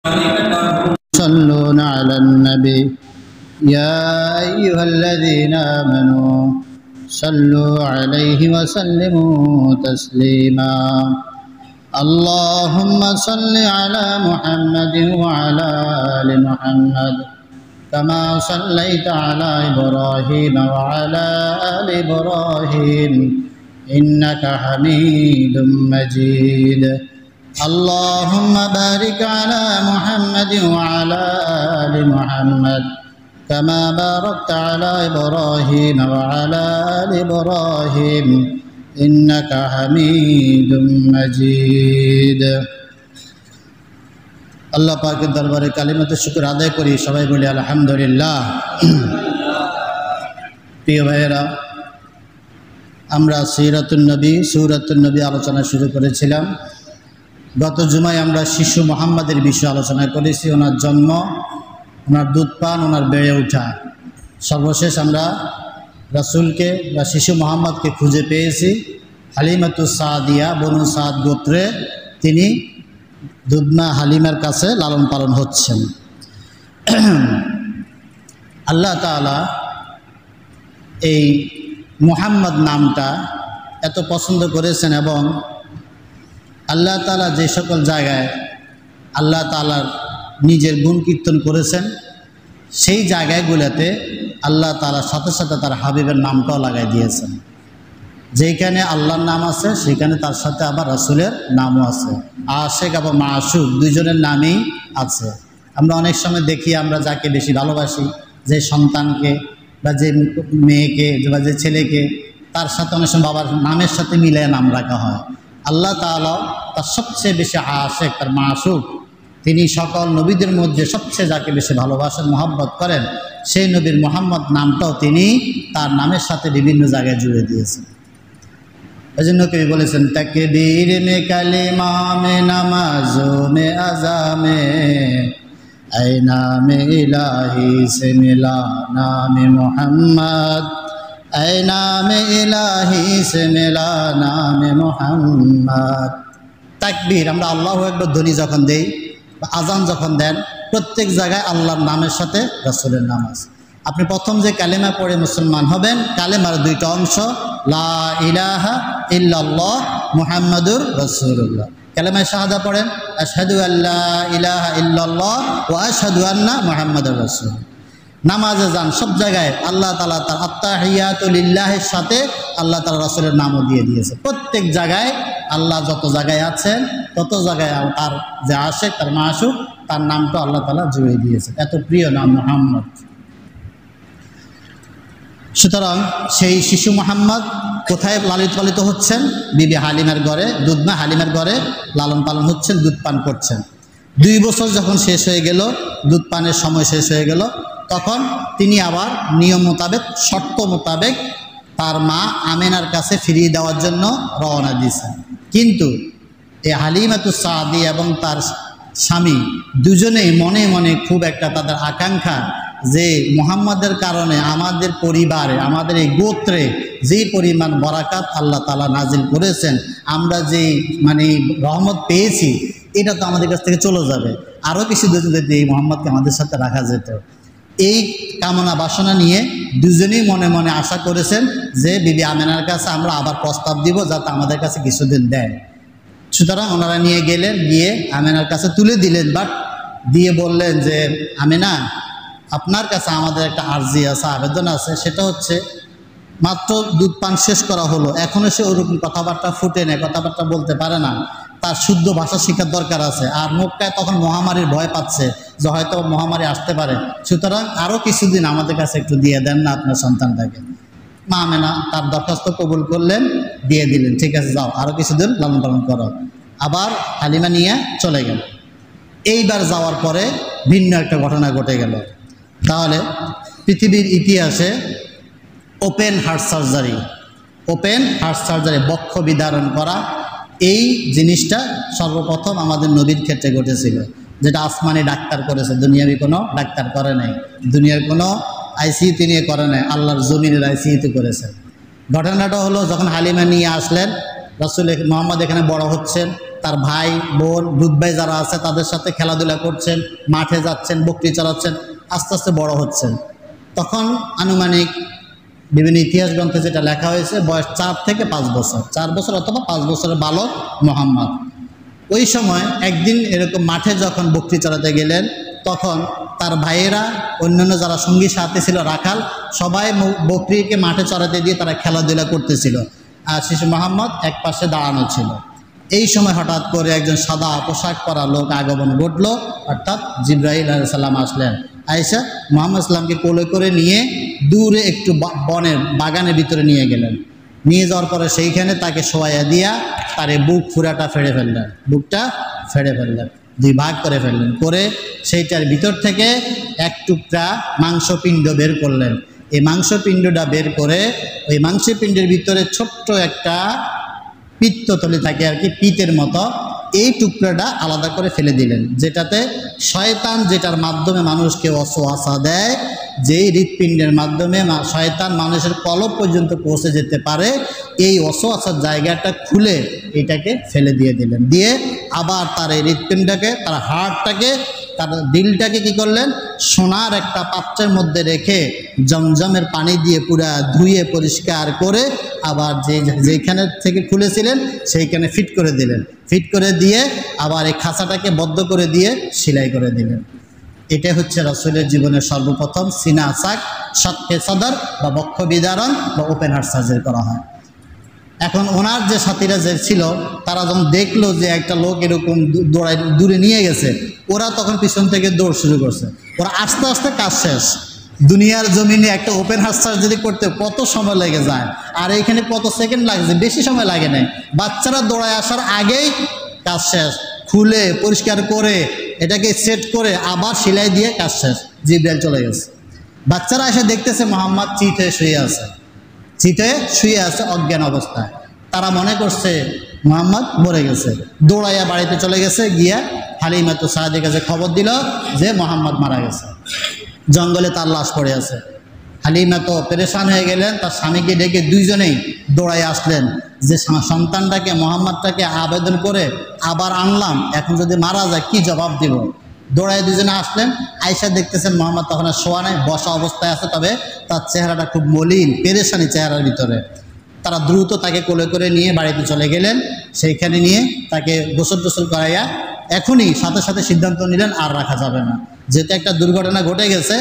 يصلون على النبي يا أيها الذين آمنوا صلوا عليه وسلموا تسليما اللهم صل على محمد وعلى آل محمد كما صليت على إبراهيم وعلى آل إبراهيم إنك حميد مجيد اللهم بارك على محمد وعلى آل محمد كما باركت على إبراهيم وعلى آل إبراهيم إنك حميد مجيد আল্লাহ পাকের দরবারে কালিমাতুশ শুকর আদায় করি, সবাই বলি আলহামদুলিল্লাহ। প্রিয় ভাইয়েরা, আমরা সূরাতুন নবী আলোচনা শুরু করেছিলাম। গত জুমায় আমরা শিশু মুহাম্মাদের বিষয়ে আলোচনা করেছি, ওনার জন্ম, ওনার দুধ পান, ওনার বেড়ে ওঠা। সর্বশেষ আমরা রাসূলকে বা শিশু মুহাম্মদকে খুঁজে পেয়েছি। হালিমাতুস সাদিয়া বনু সাদ গোত্রে তিনি দুধমা হালিমার কাছে লালন পালন হচ্ছেন। আল্লাহ তাআলা এই মুহাম্মদ নামটা এত পছন্দ করেছেন এবং আল্লাহ তাআলা যে সকল জায়গায় আল্লাহ তাআলার নিজের গুণ কীর্তন করেছেন সেই জায়গাগুলোতে আল্লাহ তাআলার সাথে সাথে তার হাবিবের নামটাও লাগাই দিয়েছেন। যেখানে আল্লাহর নাম আছে সেখানে তার সাথে আবার রাসূলের নামও আছে। আশিক এবং মাশুক দুইজনের নামই আছে। আমরা অনেক সময় দেখি, আমরা যাকে বেশি ভালোবাসি, যে সন্তানকে বা যে মেয়েকে বা যে ছেলেকে, তার সাথে অনেক সময় বাবার নামের সাথে মিলিয়ে নাম রাখা হয়। আল্লাহ তাআলা তার সবচেয়ে বেশি আশিক, তার মাশুক, তিনি সকল নবীদের মধ্যে সবচেয়ে যাকে বেশি ভালোবাসেন, মহব্বত করেন, সেই নবীর মুহাম্মদ নামটাও তিনি তার নামের সাথে বিভিন্ন জায়গায় জুড়ে দিয়েছেন। এই জন্য কবি বলেছেন, তাকবীর মে কালিমা মে নামাজো মে আজামে আই নামে ইলাহি সে মিলা নামে মুহাম্মদ আই নামে ইলাহি সে মিলা নামে মুহাম্মদ। তাকবীর, আমরা আল্লাহু আকবার ধ্বনি যখন দেই বা আজান যখন দেন, প্রত্যেক জায়গায় আল্লাহর নামের সাথে রাসূলের নাম আছে। আপনি প্রথম যে কালেমা পড়ে মুসলমান হবেন, কালেমার দুইটা অংশ, লা ইলাহা ইল্লাল্লাহ মুহাম্মাদুর রাসূলুল্লাহ। কালেমায়ে শাহাদা পড়েন, আশহাদু আল্লা ইলাহা ইল্লাল্লাহ ওয়া আশহাদু আন্না মুহাম্মাদুর রাসূল। নামাজে যান, সব জায়গায় আল্লাহ তাআলা তার আত্তাহিয়াতু লিল্লাহির সাথে আল্লাহ তাআলা রাসূলের নামও দিয়ে দিয়েছে। প্রত্যেক জায়গায় আল্লাহ যত জায়গায় আছেন তত জায়গায় তার যে আশিক, তার মাশুক, তার নামটা আল্লাহ তাআলা জুড়ে দিয়েছে। এত প্রিয় নাম মুহাম্মদ। সুতরাং সেই শিশু মুহাম্মদ কোথায় লালিত পালিত হচ্ছেন? বিবি হালিমার ঘরে, দুধমা হালিমার ঘরে লালন পালন হচ্ছেন, দুধ পান করছেন। 2 বছর যখন শেষ হয়ে গেল, দুধ পানের সময় শেষ হয়ে গেল, তখন তিনি আবার নিয়ম মোতাবেক, শর্ত মোতাবেক তার মা আমেনার কাছে ফিরিয়ে দেওয়ার জন্য রওনা দিয়েছেন। কিন্তু এই হালিমাতুস সাদিয়া এবং তার স্বামী দুজনেই মনে মনে খুব একটা তাদের আকাঙ্ক্ষা, যে মুহাম্মাদের কারণে আমাদের পরিবারে, আমাদের এই গোত্রে যে পরিমাণ বরাকাত আল্লাহ তাআলা নাজিল করেছেন, আমরা যে রহমত পেয়েছি, এটা তো আমাদের কাছ থেকে চলে যাবে। আরও কিছুদিন যদি এই মুহাম্মদকে আমাদের সাথে রাখা যেত, এই কামনা বাসনা নিয়ে দুজনেই মনে মনে আশা করেছেন যে বিবি আমেনার কাছে আমরা আবার প্রস্তাব দিব, যাতে আমাদের কাছে কিছুদিন দেয়। সুতরাং ওনারা নিয়ে গেলেন, গিয়ে আমেনার কাছে তুলে দিলেন, বাট দিয়ে বললেন যে আমেনা, আপনার কাছে আমাদের একটা আর্জি আছে, আবেদন আছে। সেটা হচ্ছে, মাত্র দুধ পান শেষ করা হলো, এখনও সে ওরকম কথাবার্তা ফুটে নেই, কথাবার্তা বলতে পারে না। তার শুদ্ধ ভাষা শেখার দরকার আছে। আর মক্কায় তখন মহামারীর ভয় পাচ্ছে যে হয়তো মহামারী আসতে পারে। সুতরাং আরও কিছুদিন আমাদের কাছে একটু দিয়ে দেন না আপনার সন্তানটাকে। মা আমেনা তার দরখাস্ত কবুল করলেন, দিয়ে দিলেন, ঠিক আছে যাও, আরও কিছুদিন লালন পালন করো। আবার হালিমা নিয়ে চলে গেল। এইবার যাওয়ার পরে ভিন্ন একটা ঘটনা ঘটে গেল। তাহলে পৃথিবীর ইতিহাসে ওপেন হার্ট সার্জারি, বক্ষ বিদারণ করা, এই জিনিসটা সর্বপ্রথম আমাদের নবীর ক্ষেত্রে ঘটেছিল, যেটা আসমানি ডাক্তার করেছে, দুনিয়াবি কোনো ডাক্তার করে নাই, দুনিয়ার কোনো আইসিইউতে নিয়ে করে নাই, আল্লাহর জমিনের আইসিইউতে করেছে। ঘটনাটা হলো, যখন হালিমা নিয়ে আসলেন, রাসূল মুহাম্মদ এখানে বড় হচ্ছেন, তার ভাই বোন দুধ ভাই যারা আছে তাদের সাথে খেলাধুলা করছেন, মাঠে যাচ্ছেন, বকরি চড়াচ্ছেন, আস্তে আস্তে বড় হচ্ছেন। তখন আনুমানিক বিভিন্ন ইতিহাস গ্রন্থে যেটা লেখা হয়েছে বয়স 4 থেকে 5 বছর, 4 বছর অথবা 5 বছরের বালক মোহাম্মদ। ওই সময় একদিন এরকম মাঠে যখন বকরি চড়াতে গেলেন, তখন তার ভাইয়েরা অন্যান্য যারা সঙ্গী সাথে ছিল রাখাল সবাই বকরিকে মাঠে চড়াতে দিয়ে তারা খেলাধুলা করতেছিল, আর শিশু মোহাম্মদ এক পাশে দাঁড়ানো ছিল। এই সময় হঠাৎ করে একজন সাদা পোশাক পরা লোক আগমন ঘটল, অর্থাৎ জিব্রাইল আলাইহিস সালাম আসলেন। আয়েশা মুহাম্মদ ইসলামকে কোলে করে নিয়ে দূরে একটু বনের বাগানের ভিতরে নিয়ে গেলেন। নিয়ে যাওয়ার পরে সেইখানে তাকে শোয়াইয়া দিয়া তারে বুক ফুরাটা ফেড়ে ফেললেন, বুকটা ফেড়ে ফেললেন, 2 ভাগ করে ফেললেন, করে সেইটার ভিতর থেকে এক টুকরা মাংসপিণ্ড বের করলেন। এই মাংসপিণ্ডটা বের করে ওই মাংসপিণ্ডের ভিতরে ছোট্ট একটা পিত্তথলি থাকে আর কি, পিতের মতো, এই টুকরাটা আলাদা করে ফেলে দিলেন, যেটাতে শয়তান যেটার মাধ্যমে মানুষকে ওয়াসওয়াসা দেয়, যেই হৃৎপিণ্ডের মাধ্যমে শয়তান মানুষের কলব পর্যন্ত পৌঁছে যেতে পারে, এই ওয়াসওয়াসার জায়গাটা খুলে এটাকে ফেলে দিয়ে দিলেন। দিয়ে আবার তার এই হৃৎপিণ্ডটাকে, তার হার্টটাকে, তার দিলটাকে কি করলেন, সোনার একটা পাত্রের মধ্যে রেখে জমজমের পানি দিয়ে পুরা ধুয়ে পরিষ্কার করে আবার যেখানে থেকে খুলেছিলেন সেইখানে ফিট করে দিলেন। ফিট করে দিয়ে আবার এই খাঁচাটাকে বদ্ধ করে দিয়ে সেলাই করে দিলেন। এটা হচ্ছে রাসূলের জীবনের সর্বপ্রথম সিনা সাক, সৎকে সদর বা বক্ষ বিদারণ বা ওপেন হার্ট সার্জারি করা হয়। এখন ওনার যে সাথীরা যে ছিল তারা যখন দেখলো যে একটা লোক এরকম দূরে নিয়ে গেছে, ওরা তখন পিছন থেকে দৌড় শুরু করছে। ওরা আস্তে আস্তে কাজ শেষ। দুনিয়ার জমিনে একটা ওপেন হার্ট সার্জারি করতে কত সময় লেগে যায়, আর এইখানে কত সেকেন্ড লাগছে, বেশি সময় লাগে নাই। বাচ্চারা দৌড়ায় আসার আগেই কাজ শেষ, খুলে পরিষ্কার করে এটাকে সেট করে আবার সেলাই দিয়ে কাজ শেষ। জিব্রাইল চলে গেছে। বাচ্চারা এসে দেখতেছে মোহাম্মদ চিত হয়ে শুয়ে আছে, চিতে শুয়ে আছে অজ্ঞান অবস্থায়। তারা মনে করছে মোহাম্মদ মরে গেছে, দৌড়াইয়া বাড়িতে চলে গেছে, গিয়া হালিমা তো সাদির কাছে খবর দিল যে মোহাম্মদ মারা গেছে, জঙ্গলে তার লাশ পড়ে আছে। হালিমা তো পেরেশান হয়ে গেলেন, তার স্বামীকে ডেকে দুইজনেই দৌড়াই আসলেন যে সন্তানটাকে মোহাম্মদটাকে আবেদন করে আবার আনলাম, এখন যদি মারা যায় কি জবাব দিব। দৌড়াই দুজনে আসলেন। আয়েশা দেখতেছেন মোহাম্মদ তখন আর শোয়া নাই, বসা অবস্থায় আছে, তবে তার চেহারাটা খুব মলিন, পেরেশানি চেহারার ভিতরে। তারা দ্রুত তাকে কোলে করে নিয়ে বাড়িতে চলে গেলেন। সেইখানে নিয়ে তাকে গোসল টোসল করাইয়া এখনই সাথে সাথে সিদ্ধান্ত নিলেন আর রাখা যাবে না, যেহেতু একটা দুর্ঘটনা ঘটে গেছে।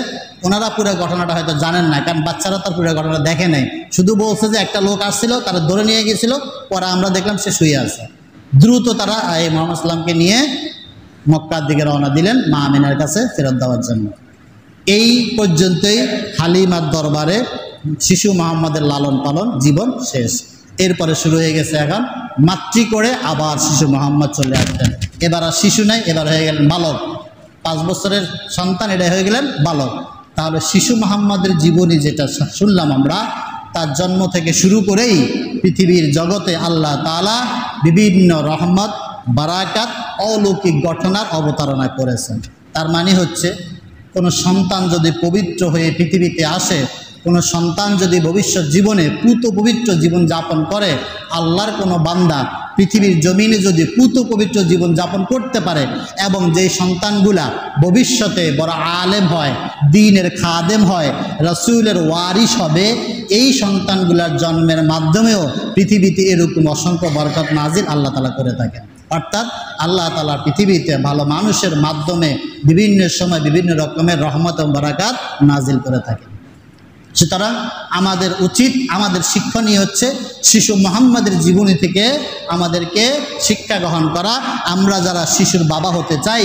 ওনারা পুরো ঘটনাটা হয়তো জানেন না, কারণ বাচ্চারা তার পুরো ঘটনা দেখে নেই, শুধু বলছে যে একটা লোক আসছিল, তারা ধরে নিয়ে গিয়েছিল, পরে আমরা দেখলাম সে শুয়ে আছে। দ্রুত তারা এই মুহাম্মদ সাল্লামকে নিয়ে মক্কার দিকে রওনা দিলেন মা আমিনার কাছে ফেরত দেওয়ার জন্য। এই পর্যন্তই হালিমার দরবারে শিশু মোহাম্মদের লালন পালন জীবন শেষ। এরপরে শুরু হয়ে গেছে এখন মাতৃ করে আবার শিশু মোহাম্মদ চলে আসলেন। এবার আর শিশু নাই, এবার হয়ে গেলেন বালক। 5 বছরের সন্তান, এটা হয়ে গেলেন বালক। তাহলে শিশু মোহাম্মদের জীবনী যেটা শুনলাম আমরা, তার জন্ম থেকে শুরু করেই পৃথিবীর জগতে আল্লাহ তাআলা বিভিন্ন রহমত, বারাকাত, অলৌকিক ঘটনার অবতারণা করেছেন। তার মানে হচ্ছে কোনো সন্তান যদি পবিত্র হয়ে পৃথিবীতে আসে, কোনো সন্তান যদি ভবিষ্যৎ জীবনে পুত পবিত্র জীবন যাপন করে, আল্লাহর কোনো বান্দা পৃথিবীর জমিনে যদি পুত পবিত্র জীবন যাপন করতে পারে এবং যেই সন্তানগুলা ভবিষ্যতে বড় আলেম হয়, দ্বীনের খাদেম হয়, রাসূলের ওয়ারিস হবে, এই সন্তানগুলার জন্মের মাধ্যমেও পৃথিবীতে এরকম অসংখ্য বরকত নাজিল আল্লাহ তাআলা করে থাকেন। অর্থাৎ আল্লাহ তাআলা পৃথিবীতে ভালো মানুষের মাধ্যমে বিভিন্ন সময় বিভিন্ন রকমের রহমত ও বারাকাত নাজিল করে থাকেন। সুতরাং আমাদের উচিত, আমাদের শিক্ষণীয় হচ্ছে শিশু মোহাম্মদের জীবনী থেকে আমাদেরকে শিক্ষা গ্রহণ করা। আমরা যারা শিশুর বাবা হতে চাই,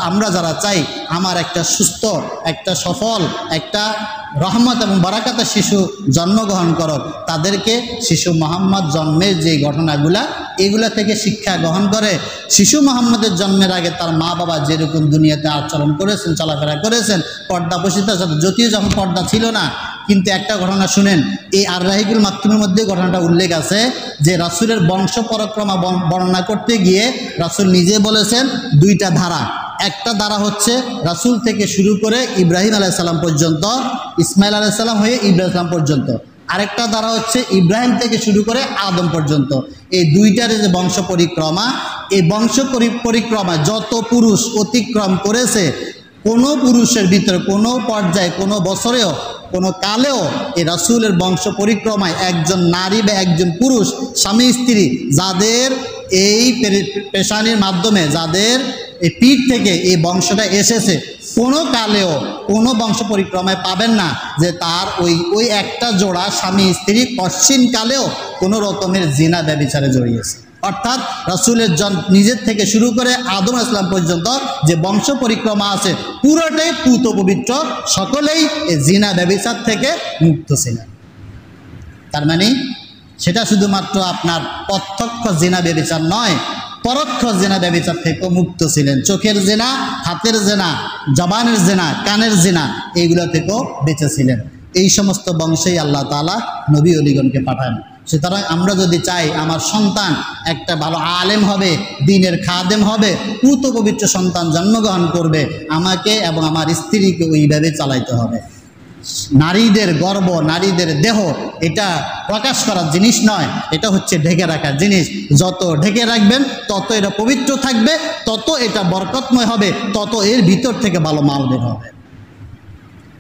আমরা যারা চাই আমার একটা সুস্থ, একটা সফল, একটা রহমত এবং বারাকাতের শিশু জন্মগ্রহণ করক, তাদেরকে শিশু মোহাম্মদ জন্মের যে ঘটনাগুলা, এগুলা থেকে শিক্ষা গ্রহণ করে শিশু মোহাম্মদের জন্মের আগে তার মা বাবা যেরকম দুনিয়াতে আচরণ করেছেন, চলাফেরা করেছেন, পর্দা বসিতে, যদিও যখন পর্দা ছিল না, কিন্তু একটা ঘটনা শুনেন, এই আর রাহিকুল মাকতুমের মধ্যে ঘটনাটা উল্লেখ আছে যে রাসূলের বংশ পরাক্রমা বর্ণনা করতে গিয়ে রাসূল নিজে বলেছেন 2টা ধারা। একটা ধারা হচ্ছে রাসূল থেকে শুরু করে ইব্রাহিম আলাইহিস সালাম পর্যন্ত, ইসমাইল আলাইহিস সালাম হয়ে ইব্রাহিম আলাইহিস সালাম পর্যন্ত। আরেকটা ধারা হচ্ছে ইব্রাহিম থেকে শুরু করে আদম পর্যন্ত। এই দুইটার যে বংশ পরিক্রমা, এই বংশ পরিক্রমা যত পুরুষ অতিক্রম করেছে, কোনো পুরুষের ভিতরে কোনো পর্যায়ে কোনো বছরেও কোনো কালেও এই রাসূলের বংশ পরিক্রমায় একজন নারী বা একজন পুরুষ স্বামী স্ত্রী যাদের এই পেশানির মাধ্যমে, যাদের এই পিঠ থেকে এই বংশটা এসেছে, কোনো কালেও কোনো বংশ পরিক্রমায় পাবেন না যে তার ওই একটা জোড়া স্বামী স্ত্রী কশ্চিন কালেও কোনো রকমের জিনা ব্যভিচারে জড়িয়েছে। অর্থাৎ রাসূলের নিজের থেকে শুরু করে আদম ইসলাম পর্যন্ত যে বংশ পরিক্রমা আছে পুরোটাই পুত পবিত্র, সকলেই এই জিনা ব্যভিচার থেকে মুক্ত ছিলেন। তার মানে সেটা শুধুমাত্র আপনার প্রত্যক্ষ জিনা ব্যভিচার নয়, পরোক্ষ জিনা ব্যভিচার থেকেও মুক্ত ছিলেন। চোখের জিনা, হাতের জিনা, জবানের জিনা, কানের জিনা, এইগুলো থেকেও বেঁচেছিলেন। এই সমস্ত বংশেই আল্লাহ তাআলা নবী ওলিগণকে পাঠান। সুতরাং আমরা যদি চাই আমার সন্তান একটা ভালো আলেম হবে, দ্বীনের খাদেম হবে, পুত পবিত্র সন্তান জন্মগ্রহণ করবে, আমাকে এবং আমার স্ত্রীকে ওইভাবে চালাইতে হবে। নারীদের গর্ব, নারীদের দেহ এটা প্রকাশ করার জিনিস নয়, এটা হচ্ছে ঢেকে রাখার জিনিস। যত ঢেকে রাখবেন তত এটা পবিত্র থাকবে, তত এটা বরকতময় হবে, তত এর ভিতর থেকে ভালো মাল বের হবে।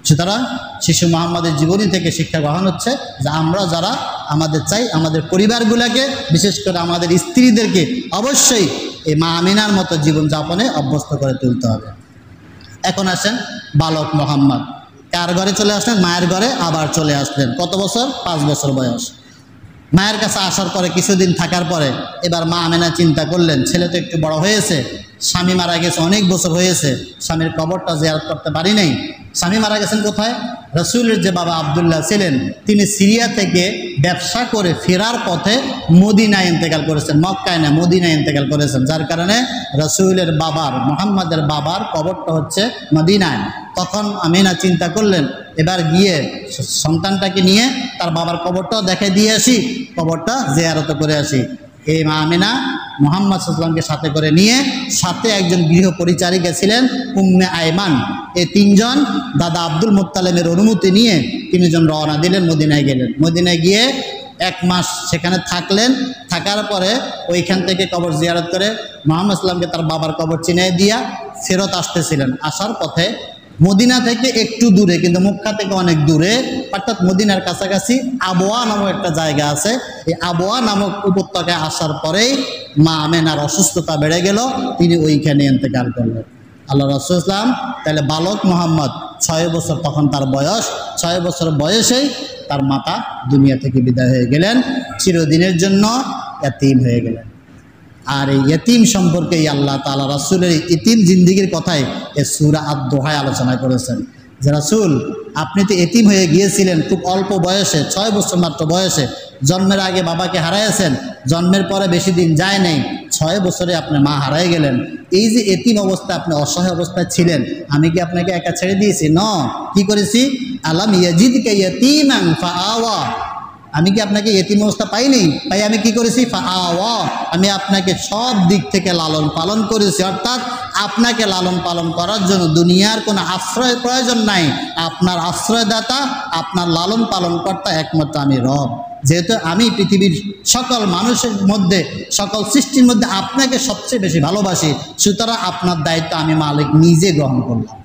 সুতরাং শিশু মুহাম্মদের জীবনী থেকে শিক্ষা গ্রহণ হচ্ছে যে আমরা যারা আমাদের চাই আমাদের পরিবারগুলোকে, বিশেষ করে আমাদের স্ত্রীদেরকে অবশ্যই এই মা আমিনার মতো জীবনযাপনে অভ্যস্ত করে তুলতে হবে। এখন আসেন বালক মুহাম্মদ, কার ঘরে চলে আসলেন? মায়ের ঘরে আবার চলে আসলেন। কত বছর? 5 বছর বয়স। মায়ের কাছে আসার পরে কিছুদিন থাকার পরে এবার মা আমিনা চিন্তা করলেন, ছেলে তো একটু বড় হয়েছে, স্বামী মারা গেছে, অনেক বছর হয়েছে, স্বামীর কবরটা জিয়ারত করতে পারি নাই। স্বামী মারা গেছেন কোথায়? রাসূলের যে বাবা আব্দুল্লাহ ছিলেন, তিনি সিরিয়া থেকে ব্যবসা করে ফেরার পথে মদিনায় ইন্তেকাল করেছেন, মক্কায় না মদিনায় ইন্তেকাল করেছেন। যার কারণে রাসূলের বাবার, মুহাম্মাদের বাবার কবরটা হচ্ছে মদিনায়। তখন আমিনা চিন্তা করলেন এবার গিয়ে সন্তানটাকে নিয়ে তার বাবার কবরটাও দেখে দিয়ে আসি, কবরটা জিয়ারত করে আসি। এই মা আমিনা মুহাম্মদ সাল্লাল্লাহু আলাইহি ওয়াসাল্লামকে সাথে করে নিয়ে, সাথে একজন গৃহ পরিচারিকা ছিলেন উম্মে আইমান, এই তিনজন দাদা আব্দুল মুত্তালিবের অনুমতি নিয়ে 3 জন রওনা দিলেন, মদিনায় গেলেন। মদিনায় গিয়ে 1 মাস সেখানে থাকলেন। থাকার পরে ওইখান থেকে কবর জিয়ারত করে মুহাম্মদ সাল্লাল্লাহু আলাইহি ওয়াসাল্লামকে তার বাবার কবর চিনিয়ে দিয়া ফেরত আসতেছিলেন। আসার পথে মদিনা থেকে একটু দূরে, কিন্তু মক্কা থেকে অনেক দূরে, অর্থাৎ মদিনার কাছাকাছি আবওয়া নামক একটা জায়গা আছে। এই আবওয়া নামক উপত্যকায় আসার পরেই মা আমিনার অসুস্থতা বেড়ে গেল, তিনি ওইখানে ইন্তেকাল করলেন। আল্লাহ রাসূল সাল্লাল্লাহু আলাইহি ওয়াসাল্লাম তাহলে বালক মুহাম্মদ 6 বছর তখন তার বয়স, 6 বছর বয়সেই তার মাতা দুনিয়া থেকে বিদায় হয়ে গেলেন, চিরদিনের জন্য ইয়াতীম হয়ে গেলেন। আর এই ইতিম সম্পর্কে আল্লাহ তাআলা রাসূলের ইতিম জিন্দেগির কথাই এই সূরা আদ-দোহায় আলোচনা করেছেন যে রাসূল আপনি তো ইতিম হয়ে গিয়েছিলেন খুব অল্প বয়সে, 6 বছর মাত্র বয়সে, জন্মের আগে বাবাকে হারাইছেন, জন্মের পরে বেশি দিন যায় নাই, 6 বছরে আপনি মা হারাই গেলেন। এই যে ইতিম অবস্থা, আপনি অসহায় অবস্থায় ছিলেন, আমি কি আপনাকে একা ছেড়ে দিয়েছি? ন, কি করেছি? আলাম ইয়াজিদকা ইয়াতীমান ফাআওয়া, আমি কি আপনাকে ইতিম অবস্থা পাইনি? তাই আমি কি করেছি? ফাআওয়া, আমি আপনাকে সব দিক থেকে লালন পালন করেছি। অর্থাৎ আপনাকে লালন পালন করার জন্য দুনিয়ার কোনো আশ্রয় প্রয়োজন নাই, আপনার আশ্রয়দাতা, আপনার লালন পালন কর্তা একমাত্র আমি রব। যেহেতু আমি পৃথিবীর সকল মানুষের মধ্যে, সকল সৃষ্টির মধ্যে আপনাকে সবচেয়ে বেশি ভালোবাসি, সুতরাং আপনার দায়িত্ব আমি মালিক নিজে গ্রহণ করলাম।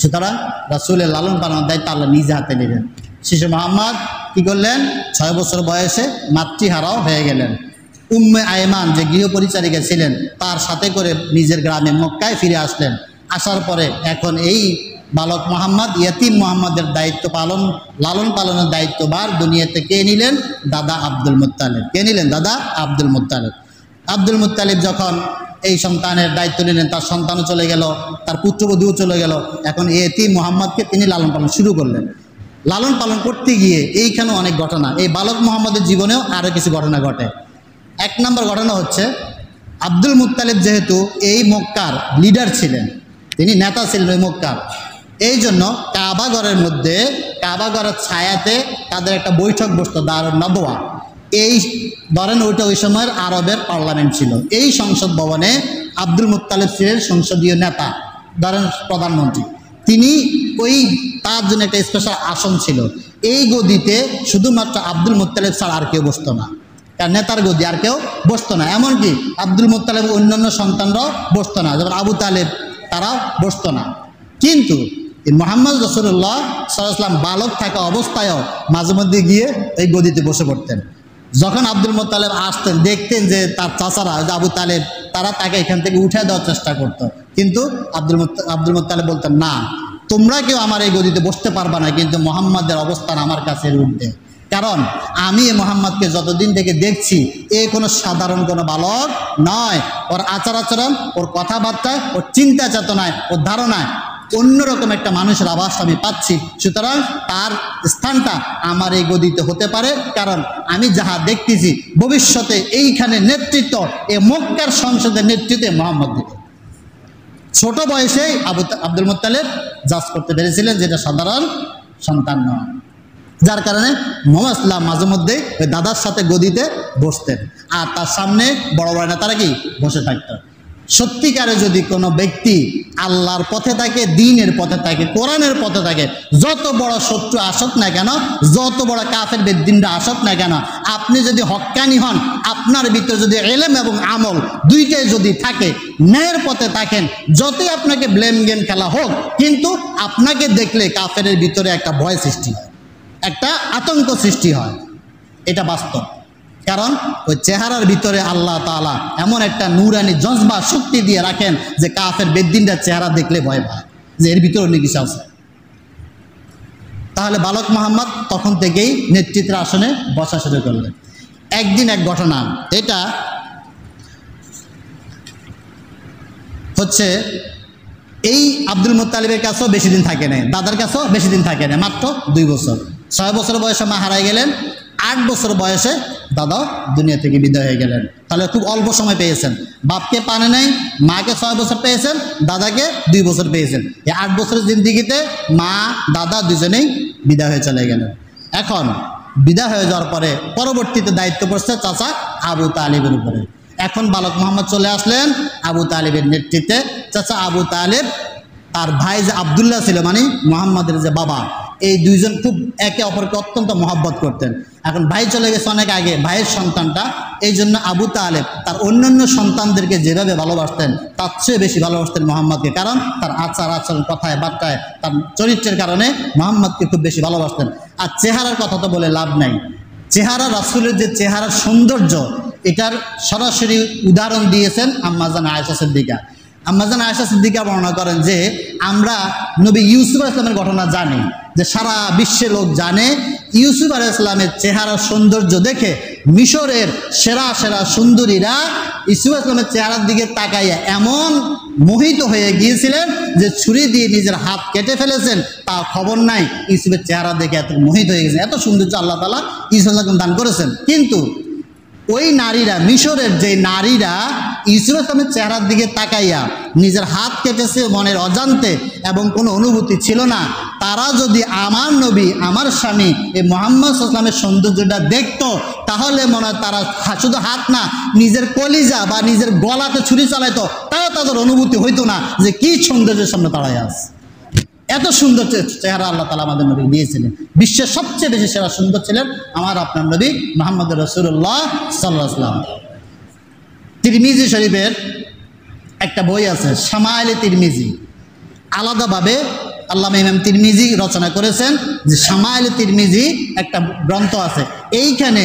সুতরাং রাসূলের লালন পালনের দায়িত্ব আল্লাহ নিজে হাতে নেবেন। শিশু মুহাম্মদ কি করলেন? 6 বছর বয়সে মাতৃহারাও হয়ে গেলেন। উম্মে আইমান যে গৃহ পরিচারিকা ছিলেন, তার সাথে করে নিজের গ্রামে মক্কায় ফিরে আসলেন। আসার পরে এখন এই বালক মুহাম্মদ, ইয়তীম মুহাম্মদের দায়িত্ব পালন, লালন পালনের দায়িত্বভার দুনিয়াতে কে নিলেন? দাদা আব্দুল মুত্তালিব। কে নিলেন? দাদা আব্দুল মুত্তালিব। আব্দুল মুত্তালিব যখন এই সন্তানের দায়িত্ব নিলেন, তার সন্তানও চলে গেল, তার পুত্রবধূও চলে গেল। এখন ইয়তীম মুহাম্মদকে তিনি লালন পালন শুরু করলেন। লালন পালন করতে গিয়ে এইখানেও অনেক ঘটনা, এই বালক মুহাম্মদের জীবনেও আরও কিছু ঘটনা ঘটে। 1 নম্বর ঘটনা হচ্ছে, আব্দুল মুত্তালিব যেহেতু এই মক্কার লিডার ছিলেন, তিনি নেতা ছিলেন ওই মক্কার, এই জন্য কাবাঘরের মধ্যে, কাবাঘরের ছায়াতে তাদের একটা বৈঠক বসতো, দারুন নাদওয়া। এই ধরেন ওইটা ওই সময়ের আরবের পার্লামেন্ট ছিল। এই সংসদ ভবনে আব্দুল মুত্তালিব ছিলেন সংসদীয় নেতা, ধরেন প্রধানমন্ত্রী। তিনি ওই তার জন্য একটা স্পেশাল আসন ছিল। এই গদিতে শুধুমাত্র আব্দুল মুত্তালিব ছাড়া আর কেউ বসতো না, কারণ নেতার গদি আর কেউ বসতো না। এমনকি আব্দুল মুত্তালিব অন্যান্য সন্তানরাও বসতো না, যেমন আবু তালেব তারাও বসতো না। কিন্তু মুহাম্মদ রাসূলুল্লাহ সাল্লাল্লাহু আলাইহি ওয়াসাল্লাম বালক থাকা অবস্থায়ও মাঝে মধ্যে গিয়ে এই গদিতে বসে পড়তেন। যখন আব্দুল মুত্তালিব আসতেন দেখতেন যে তার চাচারা আবু তালেব তারা তাকে এখান থেকে উঠে দেওয়ার চেষ্টা করত, কিন্তু আব্দুল মুত্তালিব বলতেন, না, তোমরা কেউ আমার এই গদিতে বসতে পারবা না, কিন্তু মুহাম্মাদের অবস্থান আমার কাছে উঠবে, কারণ আমি এই মুহাম্মাদকে যতদিন থেকে দেখছি এ কোনো সাধারণ কোনো বালক নয়। ওর আচার আচরণ, ওর কথাবার্তা, ওর চিন্তা চেতনায়, ওর ধারণায় অন্যরকম একটা মানুষের আভাস আমি পাচ্ছি। সুতরাং তার স্থানটা আমার এই গদিতে হতে পারে, কারণ আমি যাহা দেখতেছি ভবিষ্যতে এইখানে নেতৃত্ব, এ মক্কার সংসদের নেতৃত্বে মুহাম্মদ দিবে। ছোট বয়সেই আব্দুল মুত্তালিব জাজ করতে পেরেছিলেন যেটা সাধারণ সন্তান নয়, যার কারণে মুহাম্মদ সাল্লাল্লাহু আলাইহি ওয়াসাল্লাম মাঝে মধ্যে ওই দাদার সাথে গদিতে বসতেন, আর তার সামনে বড় বড় নেতারা কি বসে থাকত। সত্যিকারে যদি কোনো ব্যক্তি আল্লাহর পথে থাকে, দ্বীনের পথে থাকে, কোরআনের পথে থাকে, যত বড় শত্রু আসুক না কেন, যত বড় কাফের বেদ্দিনরা আসুক না কেন, আপনি যদি হক্কানি হন, আপনার ভিতরে যদি ইলম এবং আমল দুইটাই যদি থাকে, ন্যায়ের পথে থাকেন, যতই আপনাকে ব্লেম গেম খেলা হোক, কিন্তু আপনাকে দেখলে কাফেরের ভিতরে একটা ভয় সৃষ্টি হয়, একটা আতঙ্ক সৃষ্টি হয়। এটা বাস্তব, কারণ ওই চেহারার ভিতরে আল্লাহ তাআলা এমন একটা নূরানি জজবা শক্তি দিয়ে রাখেন যে কাফের বেদ্দিনরা চেহারা দেখলে ভয় পায় যে এর ভিতরে অন্য কিছু আছে। তাহলে বালক মুহাম্মদ তখন থেকেই নেতৃত্বের আসনে বসা শুরু করলেন। একদিন এক ঘটনা, এটা হচ্ছে এই আব্দুল মুত্তালিবের কাছেও বেশি দিন থাকে নাই, দাদার কাছেও বেশি দিন থাকে না, মাত্র 2 বছর। 6 বছর বয়সে মা হারাই গেলেন, 8 বছর বয়সে দাদাও দুনিয়া থেকে বিদায় হয়ে গেলেন। তাহলে খুব অল্প সময় পেয়েছেন, বাপকে পানে নাই, মাকে 6 বছর পেয়েছেন, দাদাকে 2 বছর পেয়েছেন। এই 8 বছরের জিন্দিগিতে মা দাদা দুজনেই বিদায় হয়ে চলে গেলেন। এখন বিদায় হয়ে যাওয়ার পরে পরবর্তীতে দায়িত্ব পড়ছে চাচা আবু তালেবের উপরে। এখন বালক মুহাম্মদ চলে আসলেন আবু তালেবের নেতৃত্বে। চাচা আবু তালেব তার ভাই যে আব্দুল্লাহ ছিল, মানে মুহাম্মদের যে বাবা, এই দুইজন খুব একে অপরকে অত্যন্ত মহব্বত করতেন। এখন ভাই চলে গেছে অনেক আগে, ভাইয়ের সন্তানটা, এই জন্য আবু তালেব তার অন্যান্য সন্তানদেরকে যেভাবে ভালোবাসতেন তার চেয়ে বেশি ভালোবাসতেন মুহাম্মদকে, কারণ তার আচার আচরণ, কথায় বার্তায়, তার চরিত্রের কারণে মুহাম্মদকে খুব বেশি ভালোবাসতেন। আর চেহারার কথা তো বলে লাভ নাই, চেহারা, রাসূলের যে চেহারার সৌন্দর্য, এটার সরাসরি উদাহরণ দিয়েছেন আম্মাজান আয়েশা সিদ্দিকা। আম্মাজান আয়েশা সিদ্দিকা বর্ণনা করেন যে আমরা নবী ইউসুফ আলাইহিস সালামের ঘটনা জানি, যে সারা বিশ্বের লোক জানে ইউসুফ আলাইহিস সালামের চেহারার সৌন্দর্য দেখে মিশরের সেরা সেরা সুন্দরীরা ইউসুফ আলাইহিস সালামের চেহারার দিকে তাকাইয়া এমন মোহিত হয়ে গিয়েছিলেন যে ছুরি দিয়ে নিজের হাত কেটে ফেলেছেন, তা খবর নাই। ইউসুফের চেহারা দেখে এত মোহিত হয়ে গেছে, এত সৌন্দর্য আল্লাহ তাআলা ইউসুফ আলাইহিস সালামকে দান করেছেন। কিন্তু ওই নারীরা, মিশরের যে নারীরা ইউসুফ আলাইহিস সালামের চেহারার দিকে তাকাইয়া নিজের হাত কেটেছে মনের অজান্তে এবং কোনো অনুভূতি ছিল না, তারা যদি আমার নবী, আমার স্বামী এই মুহাম্মদ সাল্লাল্লাহু আলাইহি ওয়াসাল্লামের সৌন্দর্যটা দেখতো, তাহলে মনে হয় তারা শুধু হাত না, নিজের কলিজা বা নিজের গলাতে ছুরি চালাইতো, তাও তাদের অনুভূতি হইতো না যে কি সৌন্দর্যের সামনে দাঁড়ায় আছে। এত সুন্দর চেহারা আল্লাহ তাআলা আমাদের নবী দিয়েছিলেন। বিশ্বের সবচেয়ে বেশি সেরা সুন্দর ছিলেন আমার আপনার নবী মুহাম্মদ রাসূলুল্লাহ সাল্লাল্লাহু আলাইহি ওয়াসাল্লাম। তিরমিজি শরীফের একটা বই আছে, শামাইলে তিরমিজি, আলাদাভাবে আল্লামা ইমাম তিরমিজি রচনা করেছেন যে শামাইলে তিরমিজি একটা গ্রন্থ আছে। এইখানে